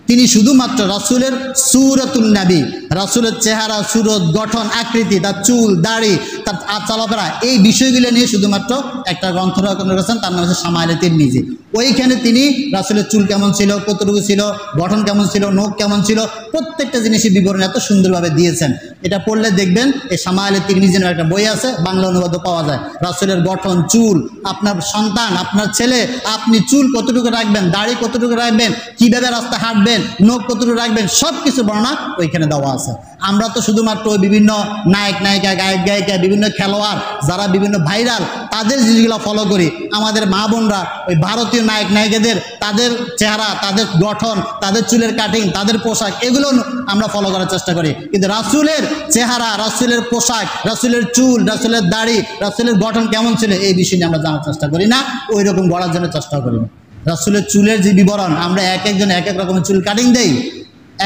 তিনি শুধুমাত্র রাসূলের সূরাতুন নবী, রাসূলের চেহারা, সুরত, গঠন, আকৃতি, তার চুল, দাড়ি, তার চলাফেরা, এই বিষয়গুলো নিয়ে শুধুমাত্র একটা গ্রন্থ রচনা করেছেন, তার নাম হচ্ছে শামাইলে তিরমিজি। ওইখানে তিনি রাসূলের চুল কেমন ছিল, কতটুকু ছিল, গঠন কেমন ছিল, নখ কেমন ছিল, প্রত্যেকটা জিনিসের বিবরণ এত সুন্দরভাবে দিয়েছেন। এটা পড়লে দেখবেন এই শামাইলে তিরমিজির একটা বই আছে, বাংলা অনুবাদও পাওয়া যায়। রাসূলের গঠন, চুল, আপনার সন্তান, আপনার ছেলে, আপনি চুল কতটুকু রাখবেন, দাড়ি কতটুকু রাখবেন, কীভাবে রাস্তা হাঁটবেন, নখ কতটুকু রাখবেন, সব কিছু বর্ণনা ওইখানে দেওয়া আছে। আমরা তো শুধুমাত্র ওই বিভিন্ন নায়ক নায়িকা, গায়ক গায়িকা, বিভিন্ন খেলোয়াড় যারা বিভিন্ন ভাইরাল, তাদের জিনিসগুলো ফলো করি। আমাদের মা বোনরা ওই ভারতীয় মুভির নায়ক নায়িকাদের তাদের চেহারা, তাদের গঠন, তাদের চুলের কাটিং, তাদের পোশাক, এগুলো আমরা ফলো করার চেষ্টা করি। কিন্তু রাসূলের চেহারা, রাসূলের পোশাক, রাসূলের চুল, রাসূলের দাড়ি, রাসূলের গঠন কেমন ছিল এই বিষয় নিয়ে আমরা জানার চেষ্টা করি না, ওই রকম গড়ার জন্য চেষ্টা করি না। রাসূলের চুলের যে বিবরণ, আমরা এক একজন এক এক রকমের চুল কাটিং দেই,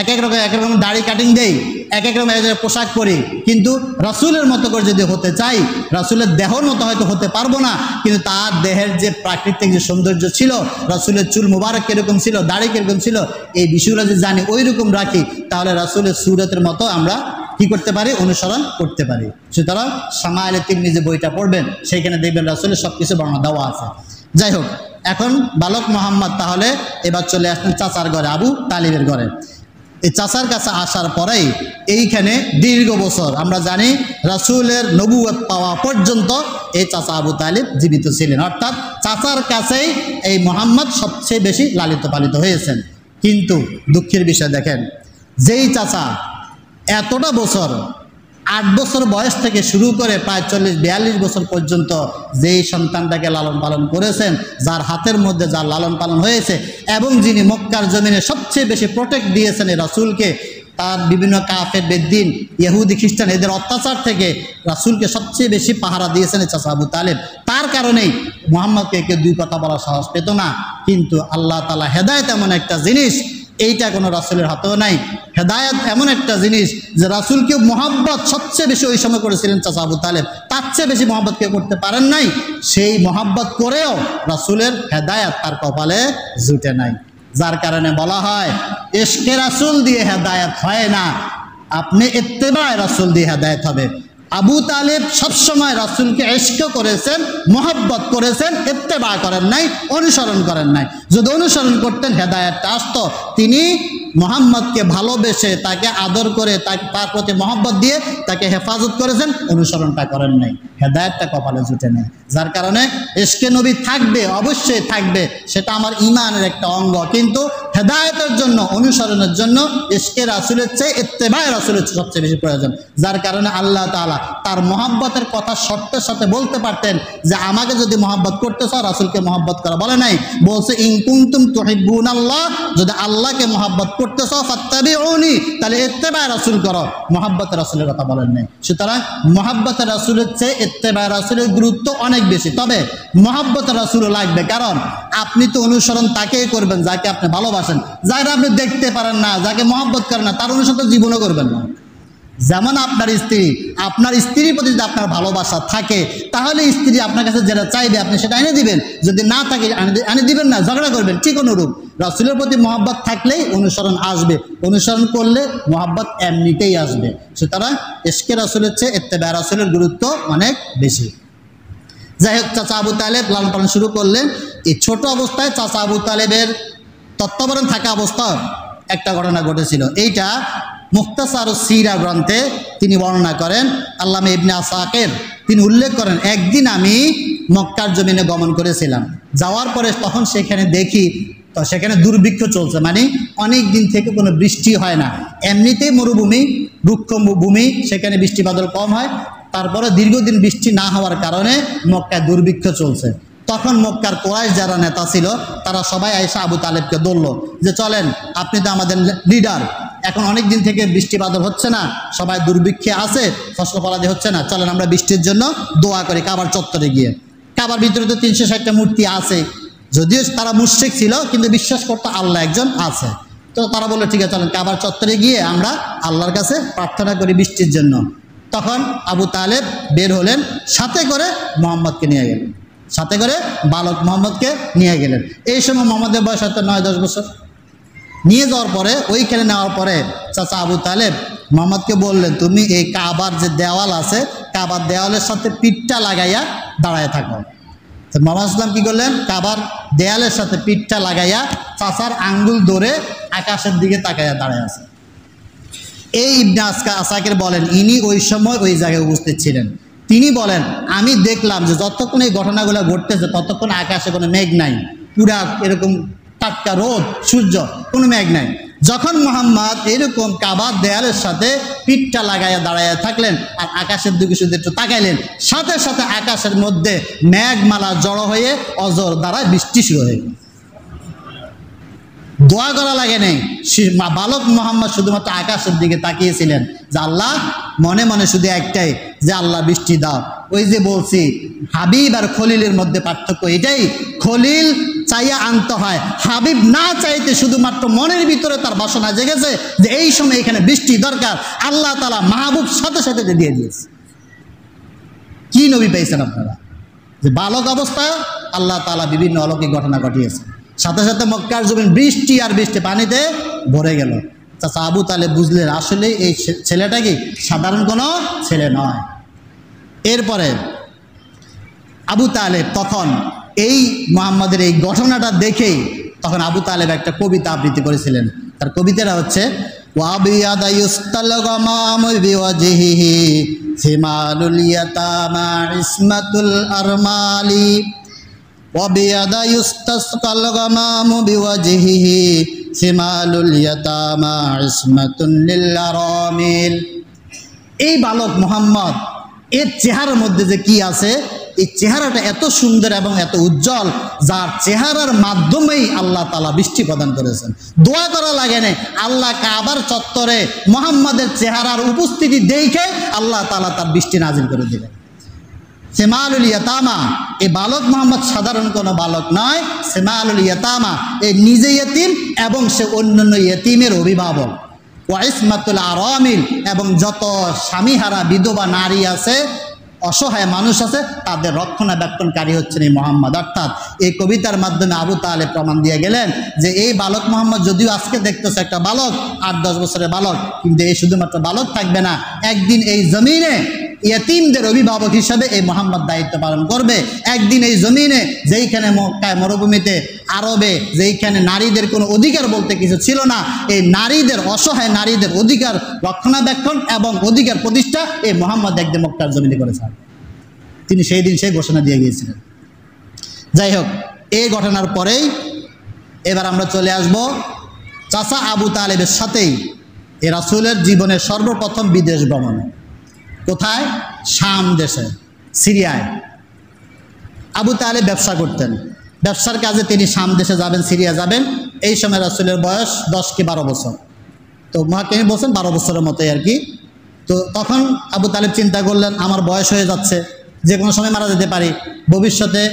এক এক রকম দাড়ি কাটিং দেই, এক এক রকম পোশাক পরি, কিন্তু রাসূলের মতো করে যদি হতে চাই, রাসূলের দেহর মতো হয়তো হতে পারবো না, কিন্তু তার দেহের যে প্রাকৃতিক যে সৌন্দর্য ছিল, রাসূলের চুল মুবারক কিরকম ছিল, দাড়ি কিরকম ছিল, এই বিষয়গুলো যদি জানি, ওই রকম রাখি, তাহলে রাসূলের সুরতের মতো আমরা কি করতে পারি, অনুসরণ করতে পারি। সুতরাং শামাইলে তিরমিজি বইটা পড়বেন, সেইখানে দেখবেন রাসূলের সব কিছু বর্ণনা দেওয়া আছে। যাই হোক, এখন বালক মোহাম্মদ তাহলে এবার চলে আসলেন চাচার ঘরে, আবু তালিবের ঘরে। এই চাচার কাছে আসার পরেই এইখানে দীর্ঘ বছর আমরা জানি রাসূলের নবুয়ত পাওয়া পর্যন্ত এই চাচা আবু তালিব জীবিত ছিলেন, অর্থাৎ চাচার কাছেই এই মোহাম্মদ সবচেয়ে বেশি লালিত পালিত হয়েছেন। কিন্তু দুঃখের বিষয় দেখেন, যেই চাচা এতটা বছর, 8 বছর বয়স থেকে শুরু করে প্রায় 40-42 বছর পর্যন্ত যেই সন্তানটাকে লালন পালন করেছেন, যার হাতের মধ্যে যার লালন পালন হয়েছে, এবং যিনি মক্কার জমিনে সবচেয়ে বেশি প্রোটেক্ট দিয়েছেন এই রাসূলকে, তার বিভিন্ন কাফের, বেদ্দিন, ইহুদি, খ্রিস্টান এদের অত্যাচার থেকে রাসূলকে সবচেয়ে বেশি পাহারা দিয়েছেন এই চাচা আবু তালেব। তার কারণেই মুহাম্মদকে কেউ দুই কথা বলার সাহস পেত না। কিন্তু আল্লাহ তাআলা হেদায়েত এমন একটা জিনিস, এইটা কোনো রাসূলের হাতেও নাই। হেদায়েত এমন একটা জিনিস যে রাসূলকে মহব্বত সবচেয়ে বেশি ওই সময় করেছিলেন চাচা আবু তালেব, তার চেয়ে বেশি মহব্বত কেউ করতে পারেন নাই। সেই মহব্বত করেও রাসূলের হেদায়েত তার কপালে জুটে নাই, যার কারণে বলা হয় ইশকে রাসূল দিয়ে হেদায়েত হয় না, আপনি ইত্তেবায়ে রাসূল দিয়ে হেদায়েত হবে। আবু তালেব সবসময় রাসূলকে ইশক করেছেন, মহব্বত করেছেন, ইত্তেবা করেন নাই, অনুসরণ করেন নাই। যদি অনুসরণ করতেন হেদায়েতটা আসতো। তিনি মুহাম্মদকে ভালোবেসে, তাকে আদর করে, তার প্রতি মহব্বত দিয়ে তাকে হেফাজত করেছেন, অনুসরণটা করেন নাই, হেদায়েতটা কপালে জুটে নেই। যার কারণে ইশকে নবী থাকবে, অবশ্যই থাকবে, সেটা আমার ঈমানের একটা অঙ্গ, কিন্তু হেদায়েতের জন্য, অনুসরণের জন্য ইশকে রাসূলের চেয়ে ইত্তেবায়ে রাসূলের সবচেয়ে বেশি প্রয়োজন। যার কারণে আল্লাহ তাআলা তার মহব্বতের কথা শর্তের সাথে বলতে পারতেন যে আমাকে যদি মহব্বত করতে চাও রাসূলকে মহব্বত করা, বলে নাই, বলছে ইন কুনতুম তুহিব্বুনাল্লাহ, যদি আল্লাহকে মহব্বত করতে চাও ফাত্তাবিউনি, তাহলে ইত্তেবায়ে রাসূল করো, মহব্বতের রাসূলের কথা বলেন নাই। সুতরাং মহব্বতের রাসূলের চেয়ে ইত্তেবায়ে রাসূলের গুরুত্ব অনেক বেশি। তবে মহব্বতের রাসূলও লাগবে, কারণ আপনি তো অনুসরণ তাকেই করবেন যাকে আপনি ভালোবাসেন। যারা আপনি দেখতে পারেন না, যাকে মহব্বত করেন না, তার অনুসরণ জীবনও করবেন না। যেমন আপনার স্ত্রীর প্রতি যদি আপনার ভালোবাসা থাকে, তাহলে স্ত্রী আপনার কাছে যেটা চাইবে আপনি সেটা এনে দিবেন, যদি না থাকে এনে দিবেন না, ঝগড়া করবেন, ঠিক অনুরূপ রাসূলের প্রতি মহব্বত থাকলেই অনুসরণ আসবে, অনুসরণ করলে মহব্বত এমনিতেই আসবে। সুতরাং ইশকে রাসূলের চেয়ে ইত্তেবা রাসূলের গুরুত্ব অনেক বেশি। যাই হোক, চাচা আবু তালেব লালন পালন শুরু করলেন। এই ছোট অবস্থায় চাচা আবু তালেবের তত্ত্বাবধান থাকা অবস্থায় একটা ঘটনা ঘটেছিল। এইটা মুখতাসারুস সিরা গ্রন্থে তিনি বর্ণনা করেন। আল্লামা ইবনে আসাকির তিনি উল্লেখ করেন, একদিন আমি মক্কার জমিনে গমন করেছিলাম, যাওয়ার পরে তখন সেখানে দেখি তো সেখানে দুর্ভিক্ষ চলছে, মানে অনেক দিন থেকে কোনো বৃষ্টি হয় না, এমনিতেই মরুভূমি, রুক্ষ ভূমি, সেখানে বৃষ্টি বাদল কম হয়। তারপরে দীর্ঘদিন বৃষ্টি না হওয়ার কারণে মক্কায় দুর্ভিক্ষ চলছে। তখন মক্কার কুরাইশ যারা নেতা ছিল তারা সবাই আয়েশা আবু তালেবকে ধরল যে চলেন, আপনি তো আমাদের লিডার, এখন অনেক দিন থেকে বৃষ্টি বাদল হচ্ছে না, সবাই দুর্ভিক্ষে আছে, ফসল ফলাদি হচ্ছে না, চলেন আমরা বৃষ্টির জন্য দোয়া করি কাবার চত্বরে গিয়ে। কাবার ভিতরে তো 360টা মূর্তি আছে, যদিও তারা মুশরিক ছিল কিন্তু বিশ্বাস করতো আল্লাহ একজন আছে। তো তারা বললো ঠিক আছে চলেন কাবার চত্বরে গিয়ে আমরা আল্লাহর কাছে প্রার্থনা করি বৃষ্টির জন্য। তখন আবু তালেব বের হলেন, সাথে করে মোহাম্মদকে নিয়ে গেলেন, সাথে করে বালক মোহাম্মদকে নিয়ে গেলেন। এই সময় মোহাম্মদের বয়স হয়তো 9-10 বছর। নিয়ে যাওয়ার পরে, ওইখানে নেওয়ার পরে চাচা আবু তালেব মোহাম্মদকে বললেন, তুমি এই কাবার যে দেওয়াল আছে, কাবার দেওয়ালের সাথে পিঠটা লাগাইয়া দাঁড়ায় থাকো। তো মোহাম্মদ ইসলাম কী করলেন, কাবার দেয়ালের সাথে পিঠটা লাগাইয়া চাচার আঙ্গুল ধরে আকাশের দিকে তাকাইয়া দাঁড়ায় আছে। এই ইবনে আসাকির বলেন, ইনি ওই সময় ওই জায়গায় উপস্থিত ছিলেন। তিনি বলেন, আমি দেখলাম যে যতক্ষণ এই ঘটনাগুলো ঘটতেছে ততক্ষণ আকাশে কোনো মেঘ নাই, পুরা এরকম টাটকা রোদ, সূর্য, কোনো মেঘ নাই। যখন মুহাম্মদ এরকম কাবার দেয়ালের সাথে পিঠটা লাগাইয়া দাঁড়াইয়া থাকলেন আর আকাশের দিকে শুধু একটু তাকাইলেন, সাথে সাথে আকাশের মধ্যে মেঘমালা জড়ো হয়ে অজর দ্বারা বৃষ্টি শুরু হয়ে গেল। দোয়া করা লাগে নেই। বালক মোহাম্মদ শুধুমাত্র আকাশের দিকে তাকিয়েছিলেন যে আল্লাহ, মনে মনে শুধু একটাই যে আল্লাহ বৃষ্টি দাও। ওই যে বলছি হাবিব আর খলিলের মধ্যে পার্থক্য এটাই, খলিল চাইয়া আনতে হয়, হাবিব না চাইতে শুধুমাত্র মনের ভিতরে তার বাসনা জেগেছে যে এই সময় এখানে বৃষ্টি দরকার, আল্লাহ তাআলা মাহবুব সাথে সাথে দিয়ে দিয়েছে। কি নবী পেয়েছেন আপনারা? যে বালক অবস্থায় আল্লাহ তাআলা বিভিন্ন অলৌকিক ঘটনা ঘটিয়েছেন, সাথে সাথে মক্কার জমিন বৃষ্টি আর বৃষ্টি পানিতে ভরে গেল। চাচা আবু তালেব বুঝলেন আসলে এই ছেলেটা কি সাধারণ কোনো ছেলে নয়। এরপরে আবু তালেব তখন এই মুহাম্মদের এই ঘটনাটা দেখেই তখন আবু তালেব একটা কবিতা আবৃত্তি করেছিলেন। তার কবিতাটা হচ্ছে ওয়াবিয়াদা ইউস্তাল গামামু বিওয়াজহিহি সিমালুল ইয়াতামা ইসমাতুল আরমালি ওয়াবিয়াদা ইউস্তাসকাল গামামু বিওয়াজহিহি সিমালুল ইয়াতামা ইসমাতুন লিল আরামিল। এই বালক মুহাম্মদ এর চেহারার মধ্যে যে কি আছে, এই চেহারাটা এত সুন্দর এবং এত উজ্জ্বল, যার চেহারার মাধ্যমেই আল্লাহ তাআলা বৃষ্টি প্রদান করেছেন। দোয়া করা লাগে না, আল্লাহ কাবার চত্বরে মুহাম্মাদের চেহারার উপস্থিতি দেখে আল্লাহ তাআলা তার বৃষ্টি নাজিল করে দিলেন। সেমালুল ইয়াতামা, এই বালক মুহাম্মদ সাধারণ কোনো বালক নয়, সেমালুল ইয়াতামা এই নিজে ইয়েতিম এবং সে অন্যান্য ইয়েতিমের অভিভাবক। ওয়াইসমাতুল আরামিল, এবং যত স্বামীহারা বিধবা নারী আছে, অসহায় মানুষ আছে, তাদের রক্ষণাবেক্ষণকারী হচ্ছেন এই মুহাম্মদ। অর্থাৎ এই কবিতার মাধ্যমে আবু তালেব প্রমাণ দিয়ে গেলেন যে এই বালক মুহাম্মদ যদিও আজকে দেখতেছে একটা বালক, 8-10 বছরের বালক, কিন্তু এই শুধুমাত্র বালক থাকবে না, একদিন এই জমিনে ইয়েতিমদের অভিভাবক হিসাবে এই মুহাম্মদ দায়িত্ব পালন করবে। একদিন এই জমিনে যেইখানে মক্কায় মরুভূমিতে আরবে যেইখানে নারীদের কোনো অধিকার বলতে কিছু ছিল না, এই নারীদের, অসহায় নারীদের অধিকার রক্ষণাবেক্ষণ এবং অধিকার প্রতিষ্ঠা এই মুহাম্মদ একদিন মক্কার জমিনে করেছেন। তিনি সেই দিন সেই ঘোষণা দিয়ে গিয়েছিলেন। যাই হোক, এই ঘটনার পরেই এবার আমরা চলে আসব চাচা আবু তালেবের সাথেই এই রাসূলের জীবনের সর্বপ্রথম বিদেশ ভ্রমণে। কোথায়? শাম দেশে, সিরিয়ায়। আবু তালেব ব্যবসা করতেন, ব্যবসার কাজে তিনি শাম দেশে যাবেন, সিরিয়া যাবেন। এই সময় রাসূলের বয়স 10 কি 12 বছর, তো মহাকামি বলছেন 12 বছরের মতোই আর কি। তো তখন আবু তালেব চিন্তা করলেন আমার বয়স হয়ে যাচ্ছে, যে কোনো সময় মারা যেতে পারি ভবিষ্যতে,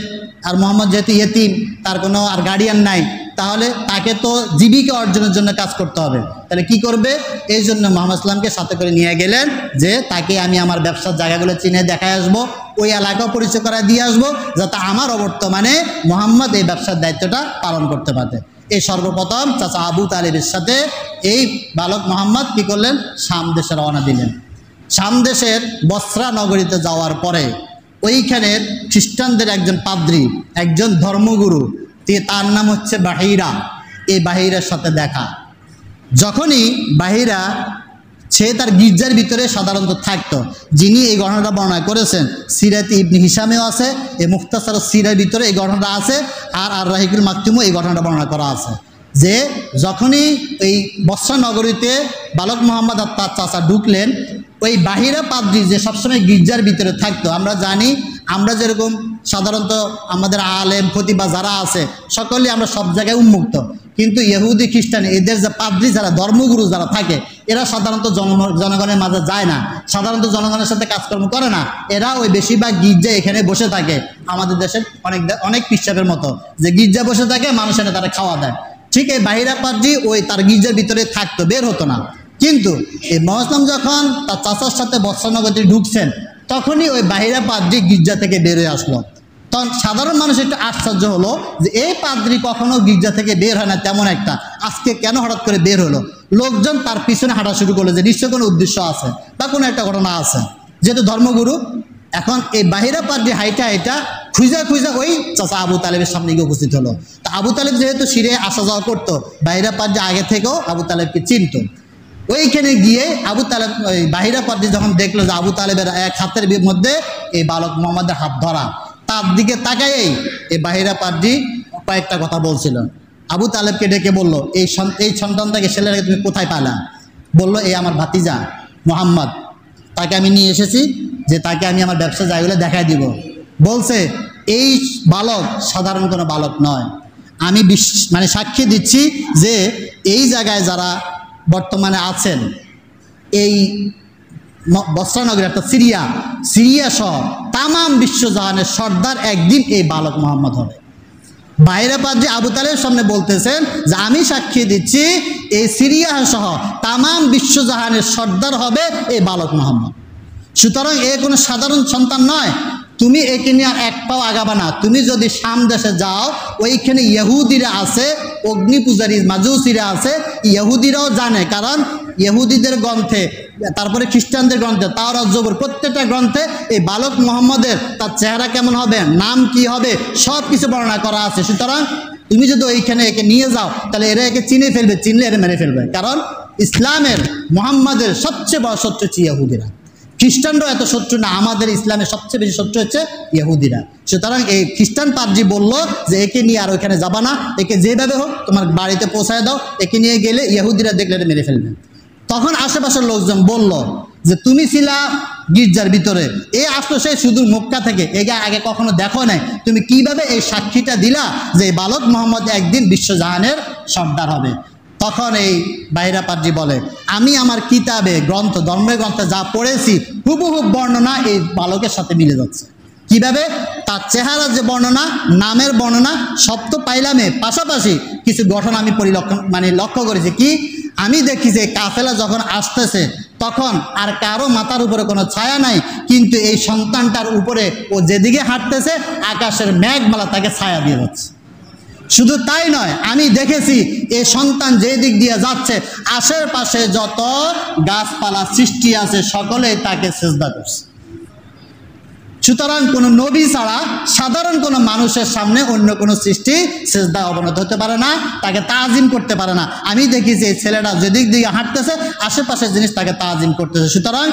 আর মোহাম্মদ যেহেতু ইয়েতিম, তার কোনো আর গার্ডিয়ান নাই, তাহলে তাকে তো জীবিকা অর্জনের জন্য কাজ করতে হবে। তাহলে কি করবে? এই জন্য মুহাম্মদ ইসলামকে সাথে করে নিয়ে গেলেন যে তাকে আমি আমার ব্যবসার জায়গাগুলো চিনে দেখায় আসবো, ওই এলাকাও পরিচয় করায় দিয়ে আসবো, যাতে আমার অবর্তমানে মুহাম্মদ এই ব্যবসার দায়িত্বটা পালন করতে পারে। এই সর্বপ্রথম চাচা আবু তালেবের সাথে এই বালক মুহাম্মদ কি করলেন? শাম দেশে রওনা দিলেন। শাম দেশের বসরা নগরীতে যাওয়ার পরে ওইখানের খ্রিস্টানদের একজন পাদ্রী, একজন ধর্মগুরু, তার নাম হচ্ছে বাহিরা। এই বাহিরার সাথে দেখা, যখনই বাহিরা সে তার গির্জার ভিতরে সাধারণত থাকতো, যিনি এই ঘটনাটা বর্ণনা করেছেন সিরাতে ইবনে হিশামেও আছে, এই মুখতাসার সিরার ভিতরে এই ঘটনাটা আছে, আর আর রাহিকুল মাকতুমও এই ঘটনাটা বর্ণনা করা আছে যে যখনই এই বসরা নগরীতে বালক মুহাম্মদ আর তার চাচা ঢুকলেন, ওই বাহিরা পাদ্রী যে সবসময় গির্জার ভিতরে থাকতো, আমরা জানি আমরা যেরকম সাধারণত আমাদের আলেম খতিবা যারা আছে সকলেই আমরা সব জায়গায় উন্মুক্ত, কিন্তু ইহুদি খ্রিস্টান এদের যে পাদ্রী যারা, ধর্মগুরু যারা থাকে, এরা সাধারণত জনগণের মাঝে যায় না, সাধারণত জনগণের সাথে কাজকর্ম করে না, এরা ওই বেশিরভাগ গির্জায় এখানে বসে থাকে। আমাদের দেশের অনেক পিসাবের মতো যে গির্জা বসে থাকে, মানুষ এনে তারা খাওয়া দেয়। ঠিক এই বাহিরা পাদ্রী ওই তার গির্জার ভিতরে থাকতো, বের হতো না। কিন্তু এই মুহাম্মদ যখন তার চাচার সাথে বসরা নগরীতে ঢুকছেন, তখনই ওই বাহিরা পাদ্রী গির্জা থেকে বের হয়ে আসলো। তখন সাধারণ মানুষ একটু আশ্চর্য হলো যে এই পাদ্রী কখনো গির্জা থেকে বের হয় না তেমন একটা, আজকে কেন হঠাৎ করে বের হলো? লোকজন তার পিছনে হাঁটা শুরু করলো যে নিশ্চয় কোনো উদ্দেশ্য আছে বা কোনো একটা ঘটনা আছে, যেহেতু ধর্মগুরু। এখন এই বাহিরা পাদ্রী হাইটা খুঁজা ওই চাচা আবু তালেবের সামনে গিয়ে উপস্থিত হলো। তা আবু তালেব যেহেতু সিরিয়ায় আসা যাওয়া করতো, বাহিরা পাদ্রী আগে থেকেও আবু তালেবকে চিনত। ওইখানে গিয়ে আবু তালেব, ওই বাহিরা পাদ্রী যখন দেখলো যে আবু তালেবের এক হাতের মধ্যে এই বালক মুহাম্মদের হাত ধরা, তার দিকে তাকাই এই বাহিরা পাদ্রী কয়েকটা কথা বলছিল। আবু তালেবকে ডেকে বলল, এই সন্তানটাকে, ছেলেটাকে তুমি কোথায় পালা? বলল, এই আমার ভাতিজা মুহাম্মদ, তাকে আমি নিয়ে এসেছি যে তাকে আমি আমার ব্যবসা জায়গাগুলো দেখাই দিব। বলছে এই বালক সাধারণ কোনো বালক নয়, আমি মানে সাক্ষী দিচ্ছি যে এই জায়গায় যারা বর্তমানে আছেন, এই বস্ত্রানগরী অর্থাৎ সিরিয়া সহ তামাম বিশ্বজাহানের সর্দার একদিন এই বালক মোহাম্মদ হবে। বাইরে পাদ্রী আবু তালেবের সামনে বলতেছেন যে আমি সাক্ষী দিচ্ছি এই সিরিয়া সহ তামাম বিশ্বজাহানের সর্দার হবে এই বালক মোহাম্মদ। সুতরাং এ কোনো সাধারণ সন্তান নয়, তুমি একে নিয়ে এক পাও আগাবা না। তুমি যদি শাম দেশে যাও, ওইখানে ইহুদিরা আছে, অগ্নি পূজারী মাজুসিরা আছে, ইহুদিরাও জানে, কারণ ইহুদিদের গ্রন্থে, তারপরে খ্রিস্টানদের গ্রন্থে, তাওরাত জবুর প্রত্যেকটা গ্রন্থে এই বালক মোহাম্মদের তার চেহারা কেমন হবে, নাম কি হবে, সব কিছু বর্ণনা করা আছে। সুতরাং তুমি যদি ওইখানে একে নিয়ে যাও তাহলে এরা একে চিনে ফেলবে, চিনলে এরা মেরে ফেলবে। কারণ ইসলামের মোহাম্মদের সবচেয়ে বড় শত্রু হচ্ছে ইহুদিরা। খ্রিস্টানরাও এত শত্রু না, আমাদের ইসলামের সবচেয়ে বেশি শত্রু হচ্ছে ইহুদিরা। সুতরাং এই খ্রিস্টান পাদ্রী বলল যে একে নিয়ে আর ওইখানে যাবা না, একে যেভাবে হোক তোমার বাড়িতে পৌঁছায় দাও, একে নিয়ে গেলে ইহুদিরা দেখলে এটা মেরে ফেলবে। তখন আশেপাশের লোকজন বলল যে তুমি ছিলা গির্জার ভিতরে, এ আসলো সে সুদূর মক্কা থেকে, একে আগে কখনো দেখো নাই, তুমি কিভাবে এই সাক্ষীটা দিলা যে এই বালক মোহাম্মদ একদিন বিশ্বজাহানের সর্দার হবে? তখন এই বাইরা পাদ্রী বলে, আমি আমার কিতাবে গ্রন্থ, ধর্মের গ্রন্থে যা পড়েছি হুবহু বর্ণনা এই বালকের সাথে মিলে যাচ্ছে। কিভাবে? তার চেহারার যে বর্ণনা, নামের বর্ণনা সব তো পাইলামে, পাশাপাশি কিছু গঠন আমি লক্ষ্য করেছি। কি? আমি দেখি যে কাফেলা যখন আসতেছে তখন আর কারো মাথার উপরে কোনো ছায়া নাই, কিন্তু এই সন্তানটার উপরে ও যেদিকে হাঁটতেছে আকাশের মেঘমালা তাকে ছায়া দিয়ে যাচ্ছে। শুধু তাই নয়, আমি দেখেছি এই সন্তান যে দিক দিয়ে যাচ্ছে আশেপাশে যত গাছপালা সৃষ্টি আছে সকলেই তাকে সিজদা করছে। সুতরাং কোনো নবী ছাড়া সাধারণ কোনো মানুষের সামনে অন্য কোনো সৃষ্টি সিজদা অবনত হতে পারে না, তাকে তাজিম করতে পারে না। আমি দেখেছি এই ছেলেটা যেদিক দিকে হাঁটতেছে আশেপাশের জিনিস তাকে তাজিম করতেছে। সুতরাং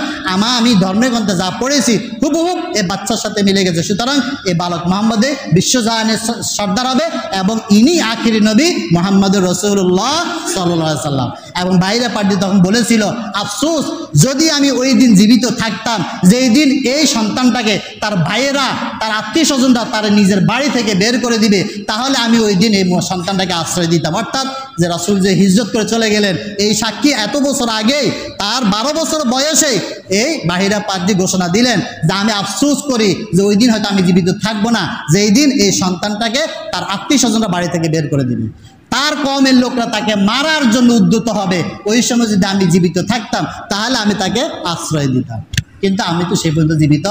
আমি ধর্মের গ্রন্থে যা পড়েছি হুবহু এই বাচ্চার সাথে মিলে গেছে। সুতরাং এই বালক মোহাম্মদে বিশ্বজাহানের সর্দার হবে এবং ইনি আখিরি নবী মুহাম্মদুর রাসূলুল্লাহ সাল্লাল্লাহু আলাইহি সাল্লাম। এবং বাইরে পাদ্রী তখন বলেছিল, আফসোস যদি আমি ওই দিন জীবিত থাকতাম, যেই দিন এই সন্তানটাকে তার ভাইয়েরা, তার আত্মীয় স্বজনরা তার নিজের বাড়ি থেকে বের করে দিবে, তাহলে আমি ওই দিন এই সন্তানটাকে আশ্রয় দিতাম। অর্থাৎ যে রাসূল যে হিজরত করে চলে গেলেন, এই সাক্ষী এত বছর আগেই, তার 12 বছর বয়সে এই বাইরা পাদ্রী ঘোষণা দিলেন যে আমি আফসোস করি যে ওই দিন হয়তো আমি জীবিত থাকবো না, যেই দিন এই সন্তানটাকে তার আত্মীয় স্বজনরা বাড়ি থেকে বের করে দিবে, তার কওমের লোকরা তাকে মারার জন্য উদ্যত হবে। ওই সময় যদি আমি জীবিত থাকতাম তাহলে আমি তাকে আশ্রয় দিতাম, কিন্তু আমি তো সেই পর্যন্ত জীবিত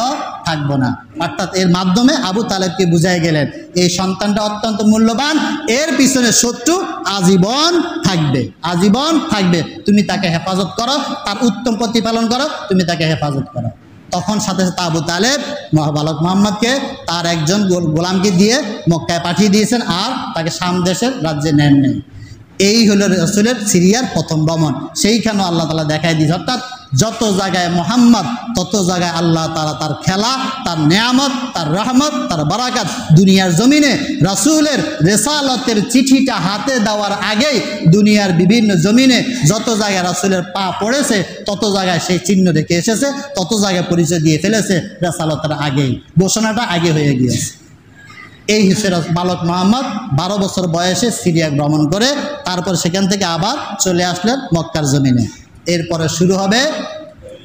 থাকবো না। অর্থাৎ এর মাধ্যমে আবু তালেবকে বুঝাই গেলেন এই সন্তানটা অত্যন্ত মূল্যবান, এর পিছনে শত্রু আজীবন থাকবে, আজীবন থাকবে। তুমি তাকে হেফাজত করো, তার উত্তম প্রতিপালন করো, তুমি তাকে হেফাজত করো। তখন সাথে সাথে আবু তালেব বালক মোহাম্মদকে তার একজন গোলামকে দিয়ে মক্কায় পাঠিয়ে দিয়েছেন, আর তাকে শাম দেশের রাজ্যে নেন নেই। এই হলো রাসূলের সিরিয়ার প্রথম ভ্রমণ। সেইখানেও আল্লাহ তাআলা দেখাই দিয়েছে, অর্থাৎ যত জায়গায় মোহাম্মদ তত জায়গায় আল্লাহ তাআলা তার খেলা, তার নেয়ামত, তার রহমত, তার বারাকাত দুনিয়ার জমিনে রাসূলের রিসালাতের চিঠিটা হাতে দেওয়ার আগেই দুনিয়ার বিভিন্ন জমিনে যত জায়গায় রাসূলের পা পড়েছে তত জায়গায় সেই চিহ্ন রেখে এসেছে, তত জায়গায় পরিচয় দিয়ে ফেলেছে রিসালাতের আগেই, ঘোষণাটা আগে হয়ে গিয়েছে। এই হিসেবে বালক মোহাম্মদ 12 বছর বয়সে সিরিয়া ভ্রমণ করে তারপর সেখান থেকে আবার চলে আসলেন মক্কার জমিনে। এরপরে শুরু হবে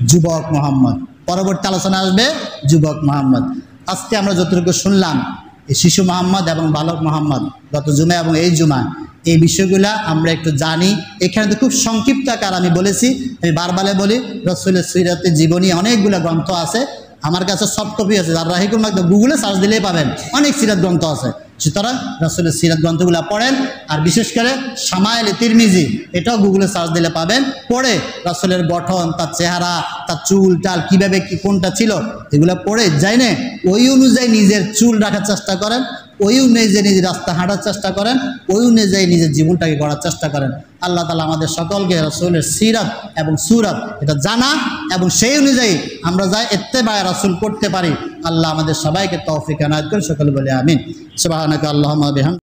যুবক মোহাম্মদ, পরবর্তী আলোচনা আসবে যুবক মোহাম্মদ। আজকে আমরা যতটুকু শুনলাম এই শিশু মোহাম্মদ এবং বালক মোহাম্মদ, গত জুমা এবং এই জুমা, এই বিষয়গুলা আমরা একটু জানি। এখানে তো খুব সংক্ষিপ্ত আকার আমি বলেছি, আমি বারবার বলি রাসূলের সিরাতের জীবনী অনেকগুলো গ্রন্থ আছে, আমার কাছে সফট কপি আছে, যারা রাহিকুল মাকদুম গুগলে সার্চ দিলেই পাবেন, অনেক সিরাত গ্রন্থ আছে। সুতরাং রাসূলের সিরাত গ্রন্থগুলো পড়েন, আর বিশেষ করে শামায়েল তিরমিজি, এটাও গুগলে সার্চ দিলে পাবেন। পড়ে রাসূলের গঠন, তার চেহারা, তার চুল টাল কীভাবে কী কোনটা ছিল এগুলো পড়ে জানে ওই অনুযায়ী নিজের চুল রাখার চেষ্টা করেন, ওই অনুযায়ী নিজের রাস্তা হাঁটার চেষ্টা করেন, ওই অনুযায়ী নিজের জীবনটাকে গড়ার চেষ্টা করেন। আল্লাহ তাআলা আমাদের সকলকে রাসূলের সিরাত এবং সুরাত এটা জানা এবং সেই অনুযায়ী আমরা যাই ইত্তেবায়ে রাসূল করতে পারি। আল্লাহ আমাদের সবাইকে তৌফিক এনায়েত করে সকলে বলে আমিন। সুবহানাকা আল্লাহুম্মা বিহামদিকা।